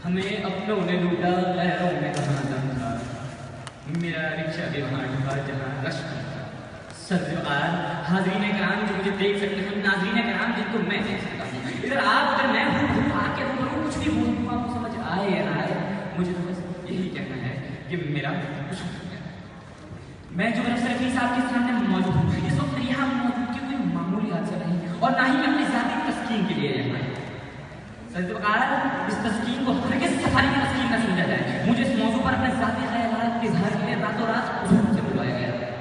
ہمیں اپنوں نے لوٹا غیروں میں کہاں دم تھا، میرا رکشہ بھی وہاں ڈھا جہاں رشک تھا۔ سرکار حاضرین کرام جو مجھے دیکھ سکتے ہیں، ناظرین کرام جن کو میں دیکھ سکتا ہوں، ادھر آپ اگر میں ہوں آ کے کچھ بھی بولوں آپ کو سمجھ آئے یا نہ آئے، مجھے تو بس یہی کہنا ہے کہ میرا قصور کیا ہے۔ میں جو رفیع صاحب کے سامنے موجود ہوں، اس وقت یہاں موجود کی کوئی معمولی حادثہ نہیں، اور نہ ہی میں اپنی ذاتی تسکین کے لیے یہاں آیا۔ اس تسکین کو ہرگز سفاری کی تسکین نہ سمجھا جائے۔ مجھے اس موضوع پر اپنے ذاتی خیالات کے اظہار کے لیے راتوں رات حضور سے بلوایا گیا۔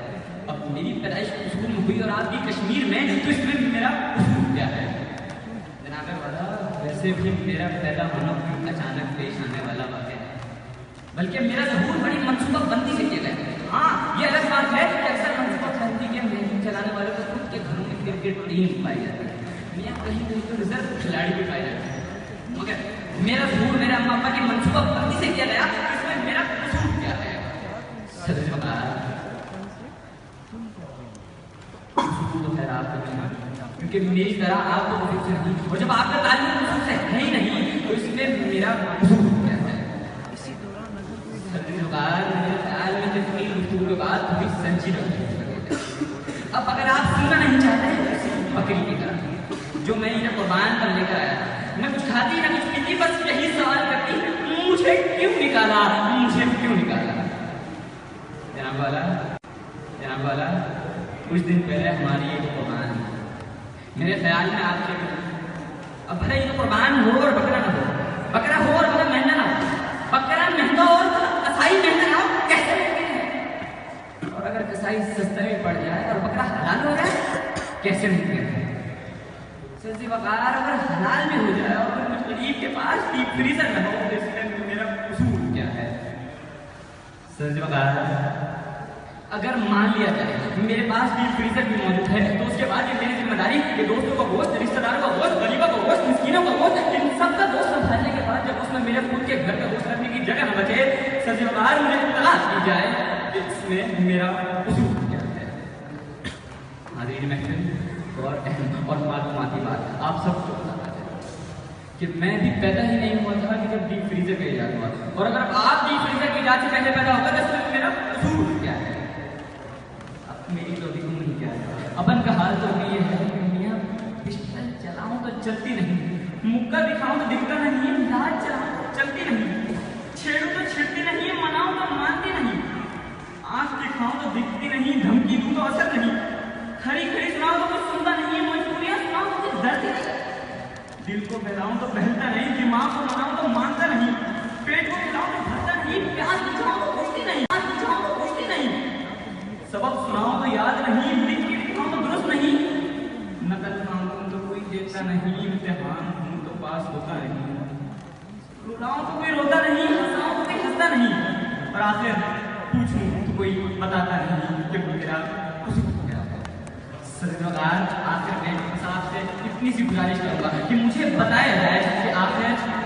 اب میری پیدائش قصور میں ہوئی اور آپ کی کشمیر میں، تو اس میں میرا قصور کیا ہے؟ جناب والا ویسے بھی میرا پیدا ہونا کوئی اچانک پیش آنے والا واقعہ ہے، بلکہ میرا ظہور بڑی منصوبہ بندی سے کیا گیا۔ ہاں یہ الگ بات ہے کہ اکثر منصوبہ بندی کے محنت چلانے والوں کو خود کے گھروں میں کرکٹ ٹیم پائی جاتی ہے، میاں کہیں کہیں تو ریزرو کھلاڑی بھی پائے جاتے ہیں، مگر میرا ظہور میرے اما ابا کی منصوبہ بندی سے کیا گیا، اس میں میرا قصور کیا ہے؟ صدر وقار قصور تو خیر آپ کو نہیں، کیونکہ میری طرح آپ کو قصور سے نہیں، اور جب آپ کا تعلق قصور سے ہے ہی نہیں تو اس میں میرا قصور کیا ہے؟ صدر وقار میرے خیال میں جتنی گفتگو کے بعد تھوڑی سنجیدہ ہوگی۔ اب اگر آپ سننا نہیں چاہتے بکری کی طرح جو میں انہیں قربان پر لے کر آیا تھا، میں کچھ کھاتی نہ کچھ پیتی، بس یہی سوال کرتی مجھے کیوں نکالا، مجھے کیوں نکالا؟ جناب والا کچھ دن پہلے ہماری ایک قربان ہے، میرے خیال میں آپ کے اب بھلے یہ قربان ہو اور بکرا نہ ہو، بکرا ہو اور بکرا مہنگا نہ ہو، بکرا مہنگا اور کسائی مہنگا نہ ہو، کیسے ممکن ہے؟ اور اگر کسائی سستے میں پڑ جائے اور بکرا حلال ہو جائے، کیسے ممکن ہے؟ سرزی وقار اگر حلال میں ہو جائے اور مجھ غریب کے پاس ڈیپ فریزر نہ ہو، تو اس میں میرا قصور کیا ہے؟ سرزی وقار اگر مان لیا جائے میرے پاس ڈیپ فریزر بھی موجود ہے، تو اس کے بعد یہ میری ذمہ داری کہ دوستوں کا گوشت، رشتہ داروں کا گوشت، غریبوں کا گوشت، مسکینوں کا گوشت، ان سب کا گوشت سنبھالنے کے بعد جب اس میں میرے خود کے گھر کا گوشت رکھنے کی جگہ نہ بچے، سرزی وقار مجھے اطلاع کی جائے کہ اس میں میرا قصور کیا ہے؟ حاضرین محفل اور اہم اور معلوماتی بات آپ سب کو بتانا چاہیے کہ میں بھی پیدا ہی نہیں ہوا تھا کہ جب ڈیپ فریزر کا ایجاد ہوا، اور اگر آپ ڈیپ فریزر کی ایجاد سے پہلے پیدا ہوگا تو اس میں میرا قصور کیا ہے؟ اب میری تو ابھی عمر ہی کیا ہے، اپن کا حال تو ابھی یہ ہے کہ میاں پسٹل چلاؤں تو چلتی نہیں، مکہ دکھاؤں تو دکھتا نہیں، لاج چلاؤں تو چلتی نہیں، چھیڑوں تو چھڑتی نہیں، مناؤں تو مانتی نہیں، آنکھ دکھاؤں تو دکھتی نہیں، دھمکی دوں تو اثر نہیں، کھڑی کھڑی سناؤں تو کچھ سنتا نہیں، مجبوریاں سناؤں تو کچھ ڈرتی نہیں، دل کو بہلاؤں تو بہلتا نہیں، دماغ کو مناؤں تو مانتا نہیں، پیٹ کو کھلاؤں تو بھرتا نہیں، پیاس بجھاؤں تو بجھتی نہیں، سبق سناؤں تو یاد نہیں، لکھ کے دکھاؤں تو درست نہیں، نقل مانگوں تو کوئی دیتا نہیں، امتحان ہوں تو پاس ہوتا نہیں، رلاؤں تو کوئی روتا نہیں، ہنساؤں تو کوئی ہنستا نہیں، اور آخر پوچھوں تو کوئی بتاتا نہیں کہ میرا قصور کیا ہے؟ سرزی وقار آخر میں آپ سے اتنی سی گزارش کروں گا کہ مجھے بتایا جائے کہ آخر